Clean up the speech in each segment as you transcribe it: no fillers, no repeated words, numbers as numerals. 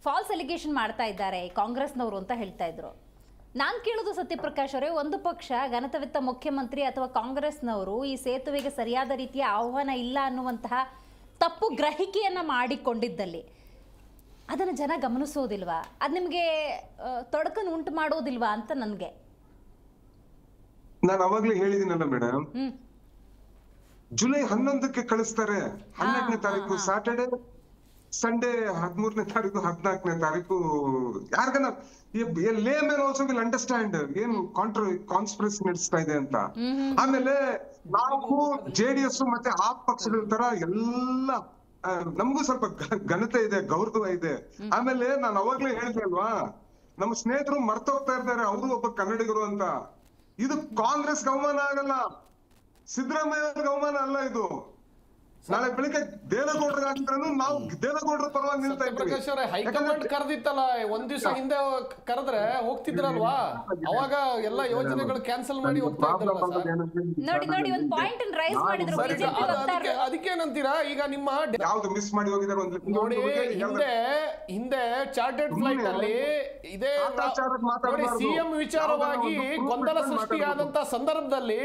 Falls allegation ಮಾಡ್ತಾ ಇದ್ದಾರೆ ಕಾಂಗ್ರೆಸ್ನವರು ಅಂತ ಹೇಳ್ತಾ ಇದ್ರು. ನಾನು ಕೇಳೋದು ಸತ್ಯಪ್ರಕಾಶ್ ಅವರೇ, ಒಂದು ಪಕ್ಷ ಘನತವಿತ್ತ ಮುಖ್ಯಮಂತ್ರಿ ಅಥವಾ ಕಾಂಗ್ರೆಸ್ನವರು ಈ ಸೇತುವೆಗೆ ಸರಿಯಾದ ರೀತಿಯ ಆಹ್ವಾನ ಇಲ್ಲ ಅನ್ನುವಂತಹ ತಪ್ಪು ಗ್ರಹಿಕೆಯನ್ನ ಮಾಡಿಕೊಂಡಿದ್ದಲ್ಲಿ ಅದನ್ನು ಜನ ಗಮನಿಸೋದಿಲ್ವಾ? ಅದು ನಿಮಗೆ ತೊಡಕನ್ನು ಉಂಟು ಮಾಡೋದಿಲ್ವಾ ಅಂತ ನನಗೆ. ನಾನು ಅವಾಗ್ಲೇ ಹೇಳಿದಿನಲ್ಲ ಮೇಡಮ್, ಜುಲೈ 11ಕ್ಕೆ ಕಳಿಸ್ತಾರೆ, 12ನೇ ತಾರೀಕು ಸಾಟರ್ಡೆ, ಸಂಡೇ 13ನೇ ತಾರೀಕು 14ನೇ ತಾರೀಕು. ಯಾರಿಗನ ಲೇ ಮ್ಯಾನ್ ಆಲ್ಸೋ ವಿಲ್ ಅಂಡರ್ಸ್ಟ್ಯಾಂಡ್ ಏನು ಕಾನ್ಸ್ಪಿರಸಿ ನಡೆಸ್ತಾ ಇದೆ ಅಂತ. ಆಮೇಲೆ ನಾವು JDS ಮತ್ತೆ ಆ ಪಕ್ಷಗಳ ತರ ಎಲ್ಲ ನಮಗೂ ಸ್ವಲ್ಪ ಘನತೆ ಇದೆ, ಗೌರವ ಇದೆ. ಆಮೇಲೆ ನಾನು ಅವಾಗ್ಲೇ ಹೇಳಿದೆ ಅಲ್ವಾ, ನಮ್ಮ ಸ್ನೇಹಿತರು ಮರ್ತೋಗ್ತಾ ಇರ್ತಾರೆ ಅವರು ಒಬ್ಬ ಕನ್ನಡಿಗರು ಅಂತ. ಇದು ಕಾಂಗ್ರೆಸ್ ಅವಮಾನ ಆಗಲ್ಲ, ಸಿದ್ದರಾಮಯ್ಯ ಅವಮಾನ ಅಲ್ಲ ಇದು. ನಾಳೆ ಬೆಳಿಗ್ಗೆ ದೇವೇಗೌಡರ ಹಾಕಿದ್ರು ನಾವು ದೇವೇಗೌಡರ ಪರವಾಗಿ ನಿಲ್ತಾ ಇದ್ದೀವಿ. ಹೈಕಮಾಂಡ್ ಕರೆದಿತ್ತಲ್ಲ ಒಂದ್ ದಿವಸ ಹಿಂದೆ ಕರೆದ್ರೆ ಹೋಗ್ತಿದ್ರಲ್ವಾ, ಅವಾಗ ಎಲ್ಲ ಯೋಜನೆಗಳು ಕ್ಯಾನ್ಸಲ್ ಮಾಡಿ ಹೋಗ್ತಾ ಇದ್ರಲ್ಲ ಸರ್. ಅದಕ್ಕೇನಂತೀರಾ ಈಗ ನಿಮ್ಮ ಯಾವ್ದು ಮಿಸ್ ಮಾಡಿ ಹೋಗಿದ್ದಾರೆ ನೋಡಿ, ಹಿಂದೆ ಚಾರ್ಟರ್ಡ್ ಫ್ಲೈಟ್ ಅಲ್ಲಿ ಇದೇ ನೋಡಿ ಸಿಎಂ ವಿಚಾರವಾಗಿ ಗೊಂದಲ ಸೃಷ್ಟಿಯಾದಂತ ಸಂದರ್ಭದಲ್ಲಿ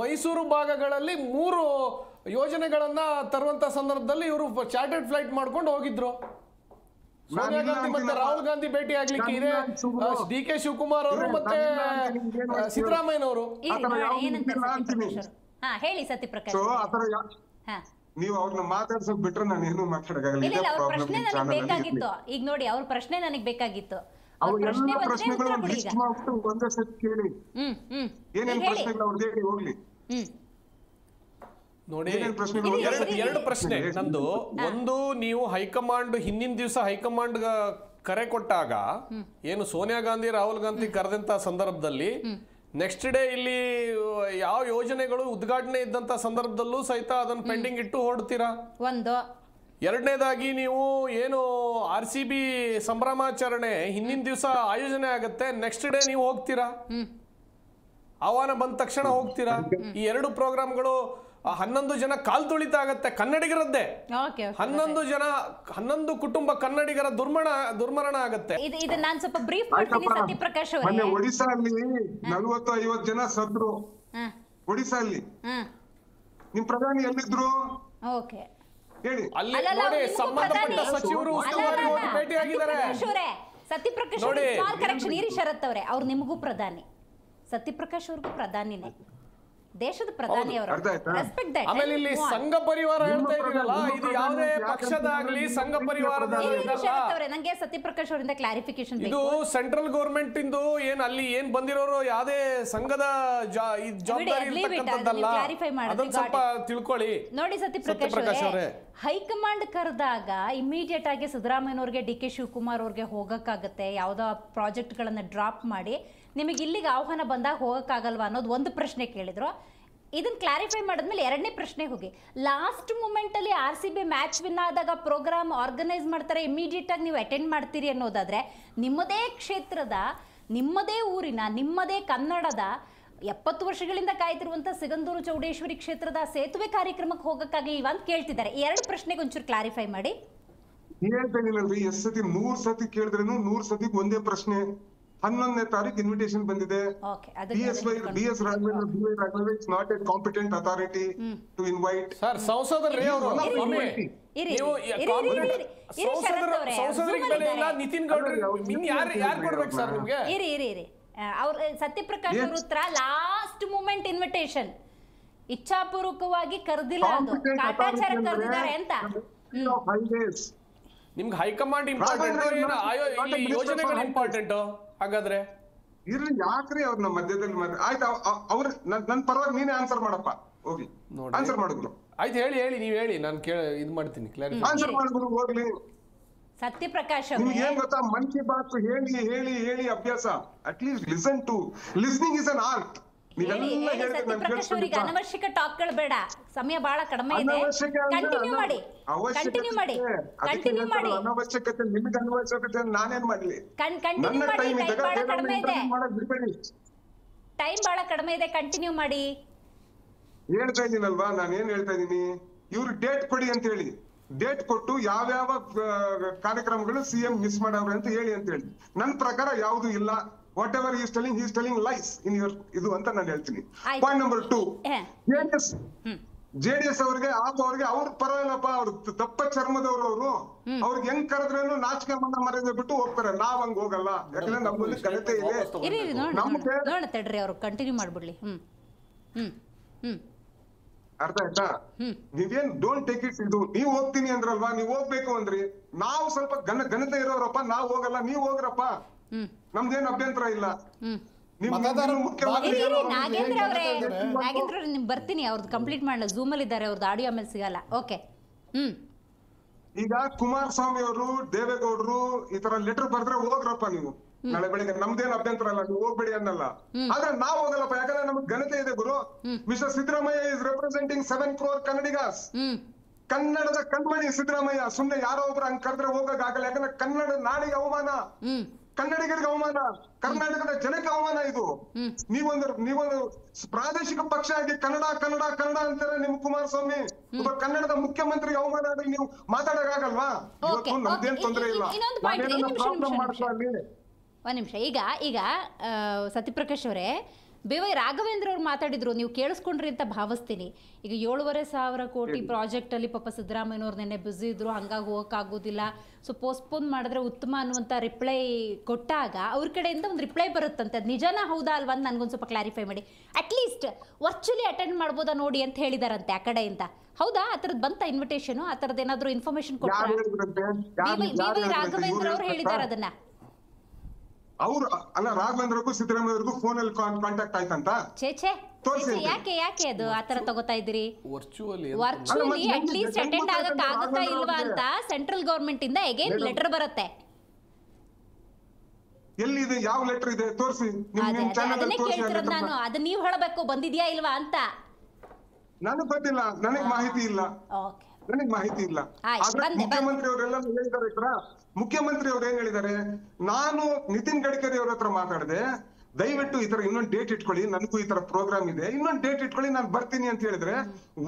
ಮೈಸೂರು ಭಾಗಗಳಲ್ಲಿ 3 ಯೋಜನೆಗಳನ್ನ ತರುವಂತ ಸಂದರ್ಭದಲ್ಲಿ ಇವರು ಚಾರ್ಟರ್ಡ್ ಫ್ಲೈಟ್ ಮಾಡ್ಕೊಂಡು ಹೋಗಿದ್ರು. ಸೋನಿಯಾ ಗಾಂಧಿ ಮತ್ತೆ ರಾಹುಲ್ ಗಾಂಧಿ ಭೇಟಿ ಆಗ್ಲಿಕ್ಕೆ ಇದೆ, DK ಶಿವಕುಮಾರ್ ಅವರು ಮತ್ತೆ ಸಿದ್ದರಾಮಯ್ಯನವರು. ಹೇಳಿ ಸತ್ಯಪ್ರಕಾಶ್, ನೀವು ಅವ್ರನ್ನ ಮಾತಾಡ್ಸೋಕ್ ಬಿಟ್ರೆ ನಾನು ಏನು ಮಾತಾಡಕ್ಕಾಗಲ್ಲ. ಪ್ರಶ್ನೆ ನನಗೆ ಬೇಕಾಗಿತ್ತು. ಈಗ ನೋಡಿ, ಅವ್ರ ಪ್ರಶ್ನೆ ನನಗೆ ಬೇಕಾಗಿತ್ತು. ನೋಡಿ, ಎರಡು ಪ್ರಶ್ನೆ ನಂದು. ಒಂದು, ನೀವು ಹೈಕಮಾಂಡ್ ಹಿಂದಿನ ದಿವಸ ಹೈಕಮಾಂಡ್ ಕರೆ ಕೊಟ್ಟಾಗ ಏನು ಸೋನಿಯಾ ಗಾಂಧಿ ರಾಹುಲ್ ಗಾಂಧಿ ಕರೆದಂತ ಸಂದರ್ಭದಲ್ಲಿ ನೆಕ್ಸ್ಟ್ ಡೇ ಇಲ್ಲಿ ಯಾವ ಯೋಜನೆಗಳು ಉದ್ಘಾಟನೆ ಇದ್ದಂತ ಸಂದರ್ಭದಲ್ಲೂ ಸಹಿತ ಅದನ್ನ ಪೆಂಡಿಂಗ್ ಇಟ್ಟು ಹೊರಡ್ತೀರಾ? ಒಂದು. ಎರಡನೇದಾಗಿ ನೀವು ಏನು RCB ಸಂಭ್ರಮಾಚರಣೆ ಹಿಂದಿನ ದಿವಸ ಆಯೋಜನೆ ಆಗುತ್ತೆ, ನೆಕ್ಸ್ಟ್ ಡೇ ನೀವು ಹೋಗ್ತೀರಾ? ಆಹ್ವಾನ ಬಂದ ತಕ್ಷಣ ಹೋಗ್ತೀರಾ? ಈ 2 ಪ್ರೋಗ್ರಾಮ್ಗಳು 11 ಜನ ಕಾಲ್ ತುಳಿತ ಆಗತ್ತೆ, ಕನ್ನಡಿಗರದ್ದೇ. 11 ಕುಟುಂಬ ಕನ್ನಡಿಗರ ದುರ್ಮರಣ ಆಗತ್ತೆ. ನಾನು ಸ್ವಲ್ಪ ಬ್ರೀಫ್ ಮಾಡ್ತೀನಿ ಸತ್ಯಪ್ರಕಾಶ್ ಅವರೇ. ಒಡಿಶಾ ಅಲ್ಲಿ 40-50 ಜನ ಸತ್ರು. ಒಡಿಶಾ ಅಲ್ಲಿ ನಿಮ್ ಪ್ರಧಾನಿ ಎಲ್ಲಿದ್ರು ಹೇಳಿ? ಅಲ್ಲಿ ನೋಡಿ, ಸಂಬಂಧಪಟ್ಟ ಸಚಿವರು ಉಸ್ತುವಾರಿ ಹೋಗಿ ಭೇಟಿಯಾಗಿದ್ದಾರೆ. ಸತ್ಯಪ್ರಕಾಶ್ ಅವರೇ, ಸ್ಮಾಲ್ ಕರೆಕ್ಷನ್, ಇರಿ ಶರತ್ ಅವರೇ, ಅವ್ರು ನಿಮಗೂ ಪ್ರಧಾನಿ, ಸತ್ಯಪ್ರಕಾಶ್ ಅವ್ರಿಗೂ ಪ್ರಧಾನಿನೇ, ದೇಶದ ಪ್ರಧಾನಿ ಅವರು. Respect that. ಆಮೇಲೆ ಇಲ್ಲಿ ಸಂಘ ಪರಿವಾರ ಹೇಳ್ತಾ ಇದ್ದೀರಲ್ಲ, ಇದು ಯಾವುದೇ ಪಕ್ಷದಾಗ್ಲಿ ಸಂಘ ಪರಿವಾರದ ನಂಗೆ ಸತ್ಯಪ್ರಕಾಶ್ ಅವರಿಂದ ಕ್ಲಾರಿಫಿಕೇಶನ್ ಬೇಕು. ಇದು ಸೆಂಟ್ರಲ್ ಗವರ್ಮೆಂಟ್ ಇಂದು ಅಲ್ಲಿ ಏನ್ ಬಂದಿರೋರು ಯಾವುದೇ ಸಂಘದ ಜವಾಬ್ದಾರಿ ಇರ್ತಕ್ಕಂಥದ್ದಲ್ಲ, ಅದನ್ನ ಸ್ವಲ್ಪ ತಿಳ್ಕೊಳ್ಳಿ. ನೋಡಿ ಸತ್ಯಪ್ರಕಾಶ್ ಅವರೇ, ಹೈಕಮಾಂಡ್ ಕರೆದಾಗ ಇಮಿಡಿಯೇಟ್ ಆಗಿ ಸಿದ್ದರಾಮಯ್ಯನವ್ರಿಗೆ DK ಶಿವಕುಮಾರ್ ಅವ್ರಿಗೆ ಹೋಗಕ್ಕಾಗತ್ತೆ, ಯಾವ್ದೋ ಪ್ರಾಜೆಕ್ಟ್ ಗಳನ್ನ ಡ್ರಾಪ್ ಮಾಡಿ ನಿಮಗೆ ಇಲ್ಲಿಗೆ ಆಹ್ವಾನ ಬಂದಾಗ ಹೋಗಕ್ಕಾಗಲ್ವಾ ಅನ್ನೋದು ಒಂದು ಪ್ರಶ್ನೆ ಕೇಳಿದ್ರು. ಇದನ್ನ ಕ್ಲಾರಿಫೈ ಮಾಡಿದ್ಮೇಲೆ ಎರಡನೇ ಪ್ರಶ್ನೆ ಹೋಗಿ, ಲಾಸ್ಟ್ ಮೂಮೆಂಟ್ ಅಲ್ಲಿ RCB ಮ್ಯಾಚ್ ವಿನ್ ಆದಾಗ ಪ್ರೋಗ್ರಾಮ್ ಆರ್ಗನೈಸ್ ಮಾಡ್ತಾರೆ, ಇಮಿಡಿಯೇಟ್ ಆಗಿ ನೀವು ಅಟೆಂಡ್ ಮಾಡ್ತೀರಿ ಅನ್ನೋದಾದ್ರೆ, ನಿಮ್ಮದೇ ಕ್ಷೇತ್ರದ, ನಿಮ್ಮದೇ ಊರಿನ, ನಿಮ್ಮದೇ ಕನ್ನಡದ 70 ವರ್ಷಗಳಿಂದ ಕಾಯ್ತಿರುವಂತ ಸಿಗಂದೂರು ಚೌಡೇಶ್ವರಿ ಕ್ಷೇತ್ರದ ಸೇತುವೆ ಕಾರ್ಯಕ್ರಮಕ್ಕೆ ಹೋಗಕ್ಕಾಗಲಿಲ್ವಾ ಅಂತ ಕೇಳ್ತಿದ್ದಾರೆ. 2 ಪ್ರಶ್ನೆಗೆ ಒಂಚೂರು ಕ್ಲಾರಿಫೈ ಮಾಡಿ. ಹೇಳ್ತೇನಿಲ್ಲಲ್ರಿ, 100 ಸತಿ ಕೇಳಿದ್ರೇನು 100 ಸತಿಗೆ ಒಂದೇ ಪ್ರಶ್ನೆ. 11ನೇ ತಾರೀಕು ಇನ್ವಿಟೇಷನ್ ಬಂದಿದೆ. BS Raghavendra is not a competent authority to invite. Sir, ಸಂಸದರೇ ಅವರು ಸಂಸದರಿಗೆ ಬೆಲೆ ಇಲ್ಲ, ನಿತಿನ್ ಗೌಡ್ರು ಯಾರು ಕೊಡ್ಬೇಕು ಸರ್ ನಿಮ್ಗೆ? ಇರಿ ಅವ್ರ ಸತ್ಯಪ್ರಕಾಶ್ ಅವ್ರ ಉತ್ತರ ಲಾಸ್ಟ್ ಮೂಮೆಂಟ್ ಇನ್ವಿಟೇಷನ್, ಇಚ್ಛಾಪೂರ್ವಕವಾಗಿ ಕರೆದಿಲ್ಲ, ಅದು ಕಾಟಾಚಾರ ಕರೆದಿದ್ದಾರೆ ಅಂತ. ನಿಮ್ಗೆ ಹೈಕಮಾಂಡ್ ಇಂಪಾರ್ಟೆಂಟ್, ಯೋಜನೆಗಳು ಇಂಪಾರ್ಟೆಂಟ್ ಹಾಗಾದ್ರೆ? ಇರ್ಲಿ, ಯಾಕ್ರಿ ಅವ್ರನ್ನ ಮಧ್ಯದಲ್ಲಿ ಆಯ್ತು, ಅವ್ರ ನನ್ ಪರವಾಗಿ ನೀನೇ ಆನ್ಸರ್ ಮಾಡಪ್ಪ, ಹೋಗಿ ಆನ್ಸರ್ ಮಾಡಿದ್ರು. ಆಯ್ತು, ಹೇಳಿ ನೀವ್ ಹೇಳಿ, ನಾನು ಇದ್ ಮಾಡ್ತೀನಿ, ಆನ್ಸರ್ ಮಾಡಿದ್ರು ಹೋಗ್ಲಿ. ಸತ್ಯಪ್ರಕಾಶ್ ಏನ್ ಗೊತ್ತಾ, ಮನ್ ಕಿ ಬಾತ್ ಹೇಳಿ ಹೇಳಿ ಹೇಳಿ ಅಭ್ಯಾಸ. At least listening is an art. Satyaprakash ಅವರಿಗೆ ಅನವಶ್ಯಕ ಟಾಕ್ಗಳು ಬೇಡ, ಸಮಯ ಬಹಳ ಕಡಿಮೆ ಇದೆ. ಕಂಟಿನ್ಯೂ ಮಾಡಿ. ಅನವಶ್ಯಕತೆ ನಿಮ್ಗೆ ಅನವಶ್ಯಕತೆ ನಾನೇನ್ ಮಾಡ್ಲಿ? ಕಂಟಿನ್ಯೂ ಮಾಡಿ, ಟೈಮ್ ಬಹಳ ಕಡಿಮೆ ಇದೆ. ಟೈಮ್ ಬಹಳ ಕಡಿಮೆ ಇದೆ, ಕಂಟಿನ್ಯೂ ಮಾಡಿ. ಹೇಳ್ತಾ ಇದೀನಲ್ವಾ, ನಾನು ಏನ್ ಹೇಳ್ತಾ ಇದೀನಿ, ಇವ್ರು ಡೇಟ್ ಕೊಡಿ ಅಂತ ಹೇಳಿ. ಡೇಟ್ ಕೊಟ್ಟು ಯಾವ್ಯಾವ ಕಾರ್ಯಕ್ರಮಗಳು ಸಿಎಂ ಮಿಸ್ ಮಾಡವ್ರೆ ಅಂತ ಹೇಳಿ ನನ್ನ ಪ್ರಕಾರ ಯಾವುದು ಇಲ್ಲ. What ever is telling lies in your ಇದು ಅಂತ ನಾನು ಹೇಳ್ತೀನಿ. ಪಾಯಿಂಟ್ ನಂಬರ್ 2, ಜೆಡಿಎಸ್ ಅವ್ರಿಗೆ ಅವ್ರ ಪರವಾಗಿಲ್ಲಪ್ಪ, ಅವ್ರು ದಪ್ಪ ಚರ್ಮದವ್ರು, ಅವ್ರಿಗೆ ಹೆಂಗ್ ಕರೆದ್ರೇನು ನಾಚಿಕೆ ಮರ್ಯಾದೆ ಬಿಟ್ಟು ಹೋಗ್ತಾರೆ. ನಾವ್ ಹಂಗ್ ಹೋಗಲ್ಲ, ಯಾಕಂದ್ರೆ ನಮ್ಮಲ್ಲಿ ಘನತೆ ಇದೆ. ತಡ್ರಿ ಅವ್ರು ಕಂಟಿನ್ಯೂ ಮಾಡ್ಬಿಡ್ಲಿ. ಅರ್ಥ ಆಯ್ತಾ? ನೀವೇನ್ ಡೋಂಟ್ ಟೇಕ್ ಇಟ್ ಇದು. ನೀವ್ ಹೋಗ್ತೀನಿ ಅಂದ್ರಲ್ವಾ, ನೀವ್ ಹೋಗ್ಬೇಕು ಅಂದ್ರಿ. ನಾವು ಸ್ವಲ್ಪ ಘನತೆ ಇರೋರಪ್ಪ, ನಾವ್ ಹೋಗಲ್ಲ, ನೀವ್ ಹೋಗ್ರಪ್ಪ, ನಮ್ದೇನ್ ಅಭ್ಯಂತರ ಇಲ್ಲ. ನಾಗೇಂದ್ರ ಅವ್ರೆ ನಿಮ್ ಬರ್ತೀನಿ, ಅವ್ರದ್ದು ಕಂಪ್ಲೀಟ್ ಮಾಡಲ್ಲ, ಝೂಮ್ ಅಲ್ಲಿ ಇದ್ದಾರೆ, ಅವ್ರದ್ದು ಆಡಿಯೋ ಆಮೇಲೆ ಸಿಗಲ್ಲ. ಓಕೆ. ಈಗ ಕುಮಾರಸ್ವಾಮಿ ಅವರು, ದೇವೇಗೌಡರು ಈ ತರ ಲೆಟರ್ ಬರ್ದ್ರೆ ಹೋಗ್ರಪ್ಪ ನೀವು, ನಾಳೆ ಬೆಳಿಗ್ಗೆ ನಮ್ದೇನ್ ಅಭ್ಯಂತರ ಅಲ್ಲ, ನೀವು ಹೋಗ್ಬೇಡಿ ಅನ್ನಲ್ಲ. ಆದ್ರೆ ನಾವ್ ಹೋಗಲ್ಲಪ್ಪ, ಯಾಕಂದ್ರೆ ನಮ್ಗೆ ಘನತೆ ಇದೆ ಗುರು. Mister Siddaramaiah is representing 7 crore Kannadigas. ಕನ್ನಡದ ಕಣ್ಮಣಿ ಸಿದ್ದರಾಮಯ್ಯ. ಸುಮ್ನೆ ಯಾರೋ ಒಬ್ರು ಹಂಗ್ ಕರೆದ್ರೆ ಹೋಗಕ್ಕಾಗಲ್ಲ, ಯಾಕಂದ್ರೆ ಕನ್ನಡ ನಾಡಿಗೆ ಅವಮಾನ, ಕನ್ನಡಿಗರಿಗೆ ಅವಮಾನ, ಕರ್ನಾಟಕದ ಜನಕ್ಕೆ ಅವಮಾನ ಇದು. ನೀವೊಂದು ಪ್ರಾದೇಶಿಕ ಪಕ್ಷ ಆಗಿ ಕನ್ನಡ ಕನ್ನಡ ಕನ್ನಡ ಅಂತಾರೆ ನಿಮ್ ಕುಮಾರಸ್ವಾಮಿ. ಒಬ್ಬ ಕನ್ನಡದ ಮುಖ್ಯಮಂತ್ರಿಗೆ ಅವಮಾನ ಆಗಿ ನೀವು ಮಾತಾಡಕ್ಕಾಗಲ್ವಾ? ಇವತ್ತು ನಮ್ದೇನ್ ತೊಂದ್ರೆ ಇಲ್ಲ, ಪ್ರಾಬ್ಲಮ್ ಮಾಡ್ಕೊ ಅಲ್ಲಿ. ಒಂದ್ ನಿಮಿಷ. ಈಗ ಸತ್ಯಪ್ರಕಾಶ್ ಅವರೇ, BY ರಾಘವೇಂದ್ರ ಅವ್ರು ಮಾತಾಡಿದ್ರು, ನೀವು ಕೇಳಿಸ್ಕೊಂಡ್ರಿ ಅಂತ ಭಾವಿಸ್ತೀನಿ. ಈಗ 7,500 ಕೋಟಿ ಪ್ರಾಜೆಕ್ಟ್ ಅಲ್ಲಿ ಪಾಪ ಸಿದ್ದರಾಮಯ್ಯನವ್ರು ನೆನ್ನೆ ಬ್ಯುಸಿ ಇದ್ರು, ಹಂಗಾಗಿ ಹೋಗಕ್ಕಾಗೋದಿಲ್ಲ, ಸೊ ಪೋಸ್ಟ್ಪೋನ್ ಮಾಡಿದ್ರೆ ಉತ್ತಮ ಅನ್ನುವಂಥ ರಿಪ್ಲೈ ಕೊಟ್ಟಾಗ ಅವ್ರ ಕಡೆಯಿಂದ ಒಂದು ರಿಪ್ಲೈ ಬರುತ್ತಂತೆ. ಅದು ನಿಜನಾ ಹೌದಾ ಅಲ್ವಾ ಅಂತ ನನಗೊಂದು ಸ್ವಲ್ಪ ಕ್ಲಾರಿಫೈ ಮಾಡಿ. ಅಟ್ಲೀಸ್ಟ್ ವರ್ಚುಲಿ ಅಟೆಂಡ್ ಮಾಡ್ಬೋದಾ ನೋಡಿ ಅಂತ ಹೇಳಿದಾರಂತೆ ಆ ಕಡೆಯಿಂದ. ಹೌದಾ? ಆ ಥರದ್ದು ಬಂತ ಇನ್ವಿಟೇಷನ್? ಆ ಥರದ್ದು ಏನಾದರೂ ಇನ್ಫಾರ್ಮೇಶನ್ ಕೊಟ್ಟಾರ? BY ರಾಘವೇಂದ್ರ ಅವ್ರು ಹೇಳಿದಾರೆ ಅದನ್ನ. ಅವ್ರು ಅಲ್ಲ, ರಾಘವೇಂದ್ರಗೂ ಸಿದ್ದರಾಮಯ್ಯವ್ರಿಗೂ ಫೋನ್ ಅಲ್ಲಿ ಕಾಂಟ್ಯಾಕ್ಟ್ ಆಯ್ತಂತ. ಯಾಕೆ ಅದು ಆತರ ತಗೋತಾ ಇದ್ದೀರಿ? ವರ್ಚುವಲಿ ಅಟ್ಲೀಸ್ಟ್ ಅಟೆಂಡ್ ಆಗಕ್ ಆಗುತ್ತಾ ಇಲ್ವಾ ಅಂತ ಸೆಂಟ್ರಲ್ ಗವರ್ಮೆಂಟ್ ಇಂದ ಅಗೇನ್ ಲೆಟರ್ ಬರುತ್ತೆ. ಎಲ್ಲಿದೆ? ಯಾವ ಲೆಟರ್ ಇದೆ ತೋರಿಸಿ. ಅದನ್ನೇ ಕೇಳ್ತಿರೋದು ನಾನು. ಅದು ನೀವು ಹೇಳಬೇಕು, ಬಂದಿದ್ಯಾ ಇಲ್ವಾ ಅಂತ. ನನಗ್ ಗೊತ್ತಿಲ್ಲ, ನನಗ್ ಮಾಹಿತಿ ಇಲ್ಲ, ನನಗ್ ಮಾಹಿತಿ ಇಲ್ಲ. ಆದ್ರೆ ಮುಖ್ಯಮಂತ್ರಿ ಅವರೆಲ್ಲ ಹೇಳಿದ್ದಾರೆ. ಮುಖ್ಯಮಂತ್ರಿ ಅವ್ರು ಏನ್ ಹೇಳಿದ್ದಾರೆ, ನಾನು ನಿತಿನ್ ಗಡ್ಕರಿ ಅವ್ರ ಹತ್ರ ಮಾತಾಡಿದೆ, ದಯವಿಟ್ಟು ಈ ತರ ಇನ್ನೊಂದು ಡೇಟ್ ಇಟ್ಕೊಳ್ಳಿ, ನನಗೂ ಈ ತರ ಪ್ರೋಗ್ರಾಮ್ ಇದೆ, ಇನ್ನೊಂದು ಡೇಟ್ ಇಟ್ಕೊಳ್ಳಿ, ನಾನು ಬರ್ತೀನಿ ಅಂತ ಹೇಳಿದ್ರೆ,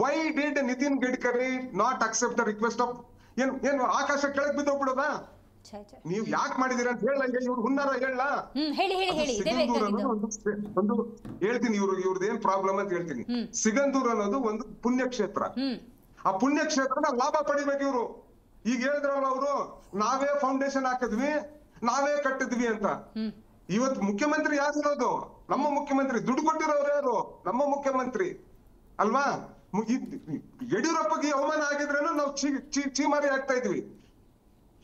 why did Nitin Gadkari not accept the request of? ಏನು ಆಕಾಶ ಕೆಳಗ್ ಬಿದ್ದೋಗ್ಬಿಡೋದಾ? ನೀವ್ ಯಾಕೆ ಮಾಡಿದೀರ ಅಂತ ಹೇಳಂಗೆ ಇವ್ರು ಹುನ್ನಾರ ಹೇಳ. ಒಂದು ಹೇಳ್ತೀನಿ, ಇವ್ರದ್ದು ಏನ್ ಪ್ರಾಬ್ಲಮ್ ಅಂತ ಹೇಳ್ತೀನಿ. ಸಿಗಂದೂರ್ ಅನ್ನೋದು ಒಂದು ಪುಣ್ಯಕ್ಷೇತ್ರ. ಆ ಪುಣ್ಯಕ್ಷೇತ್ರನ ಲಾಭ ಪಡಿಬೇಕು ಇವ್ರು. ಈಗ ಹೇಳಿದ್ರಲ್ಲ ಅವರು, ನಾವೇ ಫೌಂಡೇಶನ್ ಹಾಕಿದ್ವಿ, ನಾವೇ ಕಟ್ಟಿದ್ವಿ ಅಂತ. ಇವತ್ತು ಮುಖ್ಯಮಂತ್ರಿ ಯಾರಿರೋದು? ನಮ್ಮ ಮುಖ್ಯಮಂತ್ರಿ. ದುಡ್ಡು ಕೊಟ್ಟಿರೋರು ಯಾರು? ನಮ್ಮ ಮುಖ್ಯಮಂತ್ರಿ ಅಲ್ವಾ? ಯಡಿಯೂರಪ್ಪಗೆ ಅವಮಾನ ಆಗಿದ್ರೇನು ನಾವು ಚೀಮಾರಿ ಆಗ್ತಾ ಇದ್ವಿ.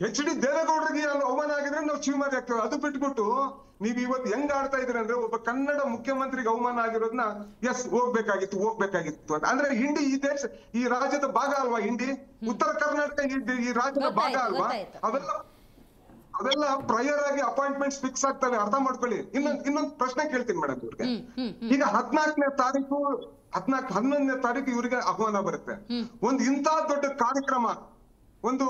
HD ದೇವೇಗೌಡರಿಗೆ ಅವಮಾನ ಆಗಿದ್ರೆ ನಾವು ಚೀಮಾರಿ ಆಗ್ತೇವೆ. ಅದು ಬಿಟ್ಬಿಟ್ಟು ನೀವ್ ಇವತ್ತು ಹೆಂಗ್ ಆಡ್ತಾ ಇದ್ರಿ ಅಂದ್ರೆ, ಒಬ್ಬ ಕನ್ನಡ ಮುಖ್ಯಮಂತ್ರಿಗೆ ಅವಮಾನ ಆಗಿರೋದನ್ನ ಎಸ್ ಹೋಗ್ಬೇಕಾಗಿತ್ತು ಅಂತ. ಅಂದ್ರೆ ಹಿಂಡಿ ಈ ದೇಶ, ಈ ರಾಜ್ಯದ ಭಾಗ ಅಲ್ವಾ ಹಿಂಡಿ? ಉತ್ತರ ಕರ್ನಾಟಕ ಈ ರಾಜ್ಯದ ಭಾಗ ಅಲ್ವಾ? ಅವೆಲ್ಲ ಪ್ರಯರ್ ಆಗಿ ಅಪಾಯಿಂಟ್ಮೆಂಟ್ಸ್ ಫಿಕ್ಸ್ ಆಗ್ತವೆ, ಅರ್ಥ ಮಾಡ್ಕೊಳ್ಳಿ. ಇನ್ನೊಂದು ಪ್ರಶ್ನೆ ಕೇಳ್ತೀನಿ ಮೇಡಮ್ ಇವ್ರಿಗೆ. ಈಗ 14ನೇ ತಾರೀಕು 11ನೇ ತಾರೀಕು ಇವರಿಗೆ ಆಹ್ವಾನ ಬರುತ್ತೆ. ಒಂದು ಇಂಥ ದೊಡ್ಡ ಕಾರ್ಯಕ್ರಮ, ಒಂದು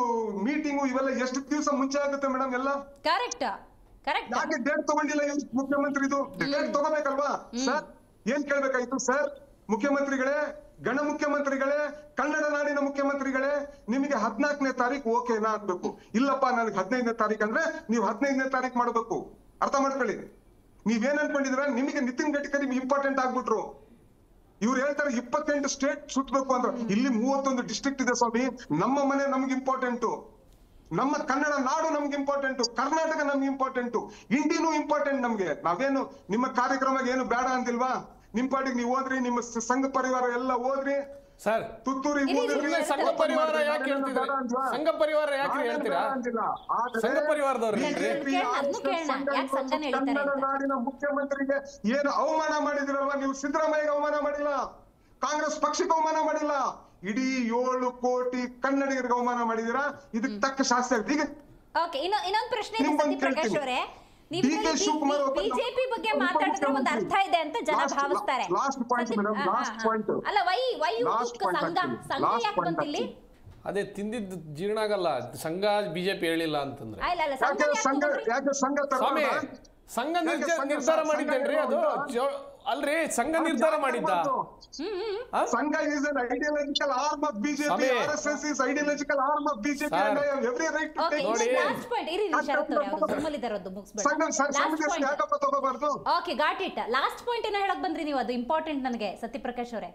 ಮೀಟಿಂಗು, ಇವೆಲ್ಲ ಎಷ್ಟು ದಿವಸ ಮುಂಚೆ ಆಗುತ್ತೆ ಮೇಡಮ್? ಎಲ್ಲ ಯಾಕೆ ಡೇಟ್ ತಗೊಂಡಿಲ್ಲ ಮುಖ್ಯಮಂತ್ರಿದು? Date ತಗೋಬೇಕಲ್ವಾ sir? ಏನ್ ಕೇಳ್ಬೇಕಾಯ್ತು ಸರ್? ಮುಖ್ಯಮಂತ್ರಿಗಳೇ, ಗಣ ಮುಖ್ಯಮಂತ್ರಿಗಳೇ, ಕನ್ನಡ ನಾಡಿನ ಮುಖ್ಯಮಂತ್ರಿಗಳೇ, ನಿಮಗೆ 14ನೇ ತಾರೀಕು ಓಕೆನಾ ಅನ್ಬೇಕು. ಇಲ್ಲಪ್ಪ ನನಗೆ 15ನೇ ತಾರೀಕು ಅಂದ್ರೆ ನೀವು 15ನೇ ತಾರೀಕು ಮಾಡ್ಬೇಕು. ಅರ್ಥ ಮಾಡ್ಕೊಳ್ಳಿ. ನೀವೇನ್ ಅನ್ಕೊಂಡಿದ್ರ, ನಿಮಗೆ ನಿತಿನ್ ಗಡ್ಕರಿ ಇಂಪಾರ್ಟೆಂಟ್ ಆಗ್ಬಿಟ್ರು. ಇವ್ರು ಹೇಳ್ತಾರೆ 28 ಸ್ಟೇಟ್ ಸುತ್ತಬೇಕು ಅಂತ. ಇಲ್ಲಿ 31 ಡಿಸ್ಟ್ರಿಕ್ಟ್ ಇದೆ ಸ್ವಾಮಿ. ನಮ್ಮ ಮನೆ ನಮ್ಗೆ ಇಂಪಾರ್ಟೆಂಟು, ನಮ್ಮ ಕನ್ನಡ ನಾಡು ನಮ್ಗೆ ಇಂಪಾರ್ಟೆಂಟು, ಕರ್ನಾಟಕ ನಮ್ಗೆ ಇಂಪಾರ್ಟೆಂಟು, ಇಂಡಿನೂ ಇಂಪಾರ್ಟೆಂಟ್ ನಮ್ಗೆ. ನಾವೇನು ನಿಮ್ಮ ಕಾರ್ಯಕ್ರಮ ಏನು ಬೇಡ ಅಂದಿಲ್ವಾ? ನಿಮ್ ಪಾಟಿಗೆ ನೀವು ಹೋದ್ರಿ, ನಿಮ್ಮ ಸಂಘ ಪರಿವಾರ ಎಲ್ಲ ಹೋದ್ರಿ ಸರ್. ತುತ್ತೂರಿ ಸಂಘ ಪರಿವಾರ ಯಾಕೆ ಹೇಳ್ತಿದ್ರೆ? ಸಂಘ ಪರಿವಾರ ಯಾಕೆ ಹೇಳ್ತೀರಾ? ಸಂಘ ಪರಿವಾರದವ್ರು ಕನ್ನಡ ನಾಡಿನ ಮುಖ್ಯಮಂತ್ರಿಗೆ ಏನು ಅವಮಾನ ಮಾಡಿದಿರಲ್ವಾ ನೀವು? ಸಿದ್ದರಾಮಯ್ಯಗೆ ಅವಮಾನ ಮಾಡಿಲ್ಲ, ಕಾಂಗ್ರೆಸ್ ಪಕ್ಷಕ್ಕೆ ಅವಮಾನ ಮಾಡಿಲ್ಲ, ಇಡೀ 7 ಕೋಟಿ ಕನ್ನಡಿಗರಿಗೆ ಅವಮಾನ ಮಾಡಿದಿರಾ. ಇದಕ್ಕೆ ತಕ್ಕ ಶಾಸ್ತ್ರ. ಈಗ ಇನ್ನೊಂದು ಪ್ರಶ್ನೆ ಪ್ರಕಾಶ್ ಅವರೇ, ಬಿಜೆಪಿ ಬಗ್ಗೆ ಮಾತಾಡಿದ್ರೆ ಒಂದು ಅರ್ಥ ಇದೆ ಅಂತ ಜನ ಭಾವಿಸ್ತಾರೆ. ಅಲ್ಲ, ಸಂಘ ಯಾಕೆ ಬಂತಿಲ್ಲಿ? ಅದೇ ತಿಂದಿದ್ದು ಜೀರ್ಣ ಆಗಲ್ಲ. ಸಂಘ ಬಿಜೆಪಿ ಹೇಳಿಲ್ಲ ಅಂತಂದ್ರೆ ಸ್ವಾಮಿ ಸಂಘ ನಿರ್ಧಾರ ಮಾಡಿದ್ದೇನ್ರಿ ಅದು. ಅಲ್ರಿ ಸಂಘ ನಿರ್ಧಾರ ಮಾಡಿದ್ದ ಸಂಘ is an ideological arm of BJP. RSS is ideological arm of BJP and I have every right to take okay last point ಇರಿ ಶರತ್ ಅವರೇ ಅವರು ಸುಮ್ಮಲಿದ್ದಾರದು ಮುಗಿಸ್ಬೇಡಿ ಯಾಕಪ್ಪ ತಗೋಬಾರ್ದು okay got it last point ಏನೋ ಹೇಳಕ್ ಬಂದ್ರಿ ನೀವು ಅದು ಇಂಪಾರ್ಟೆಂಟ್ ನನಗೆ ಸತ್ಯಪ್ರಕಾಶ್ ಅವರೇ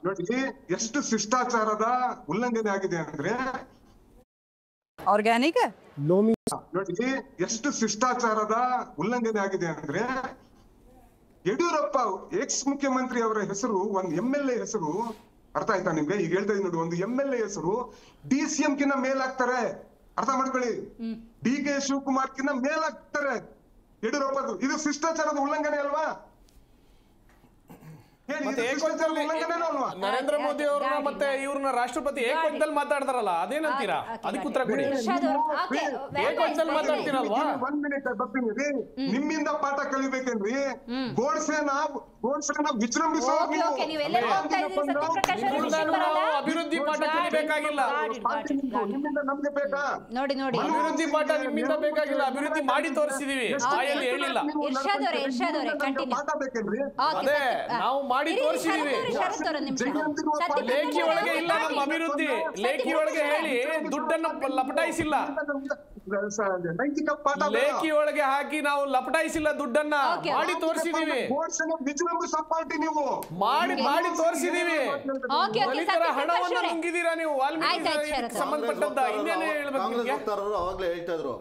ನೋಡಿ ಎಷ್ಟು ಶಿಷ್ಟಾಚಾರದ ಉಲ್ಲಂಘನೆ ಆಗಿದೆ ಅಂದ್ರೆ ಆರ್ಗ್ಯಾನಿಕ್ ನೋಡಿ ಎಷ್ಟು ಶಿಷ್ಟಾಚಾರದ ಉಲ್ಲಂಘನೆ ಆಗಿದೆ ಅಂದ್ರೆ ಯಡಿಯೂರಪ್ಪ ಎಕ್ಸ್ ಮುಖ್ಯಮಂತ್ರಿ ಅವರ ಹೆಸರು ಒಂದು MLA ಹೆಸರು ಅರ್ಥ ಆಯ್ತಾ ನಿಮ್ಗೆ ಈಗ ಹೇಳ್ತಾ ನೋಡಿ ಒಂದು MLA ಹೆಸರು DCM ಕಿನ್ನ ಮೇಲಾಗ್ತಾರೆ ಅರ್ಥ ಮಾಡ್ಕೊಳ್ಳಿ DK ಶಿವಕುಮಾರ್ ಕಿನ್ನ ಮೇಲಾಗ್ತಾರೆ ಯಡಿಯೂರಪ್ಪ ಇದು ಶಿಷ್ಟಾಚಾರದ ಉಲ್ಲಂಘನೆ ಅಲ್ವಾ ನರೇಂದ್ರ ಮೋದಿ ಅವ್ರನ್ನ ಮತ್ತೆ ಇವ್ರನ್ನ ರಾಷ್ಟ್ರಪತಿ ಏಕವಚನದಲ್ಲಿ ಮಾತಾಡ್ತಾರಲ್ಲ ಅದೇನಂತೀರಾ ಅದಕ್ಕೆ ಉತ್ತರ ಕೊಡಿ ಏಕವಚನದಲ್ಲಿ ಮಾತಾಡ್ತೀರಲ್ವಾ ಒಂದ್ ಮಿನಿಟ್ ಬರ್ತೀನಿ ರೀ ನಿಮ್ಮಿಂದ ಪಾಠ ಕಲಿಬೇಕೇನ್ರಿ ಗೋಡ್ಸೆನ ವಿಜೃಂಭಿಸೋರು ಅಭಿವೃದ್ಧಿ ಪಾಠ ಕಲಿಬೇಕಾಗಿಲ್ಲ ನಿಮ್ಮಿಂದ ನಮ್ಗೆ ಬೇಕಾ ನೋಡಿ ಅಭಿವೃದ್ಧಿ ಪಾಠ ನಿಮ್ಮಿಂದ ಬೇಕಾಗಿಲ್ಲ ಅಭಿವೃದ್ಧಿ ಮಾಡಿ ತೋರಿಸಿದೀವಿ ಬಾಯಲ್ಲಿ ಹೇಳಿಲ್ಲ ಮಾತಾಡ್ಬೇಕೇನ್ರಿ ಅದೇ ನಾವು ಮಾಡಿ ತೋರಿಸಿದೀವಿ ಲೇಖಿ ಒಳಗೆ ಇಲ್ಲ ನಮ್ಮ ಅಭಿವೃದ್ಧಿ ಲೇಖಿ ಒಳಗೆ ಹೇಳಿ ದುಡ್ಡನ್ನ ಲಪಟಾಯಿಸಿಲ್ಲ ನೈತಿಕ ಪಾಠ ಲೇಖಿ ಒಳಗೆ ಹಾಕಿ ನಾವು ಲಪಟಾಯಿಸಿಲ್ಲ ದುಡ್ಡನ್ನ ಮಾಡಿ ತೋರಿಸಿದೀವಿ ವಿಜೃಂಭಿಸೋ ಪಾರ್ಟಿ ನೀವು ಮಾಡಿ ತೋರಿಸಿದೀವಿ ದಲಿತರ ಹಣವನ್ನು ನುಂಗಿದೀರಾ ನೀವು ವಾಲ್ಮೀಕಿ ಸಂಬಂಧಪಟ್ಟಂತ ಇನ್ನೇನು ಹೇಳ್ಬೇಕು ಕಾಂಗ್ರೆಸ್ ಅವಾಗ್ಲೇ ಹೇಳ್ತಾ ಇದ್ರು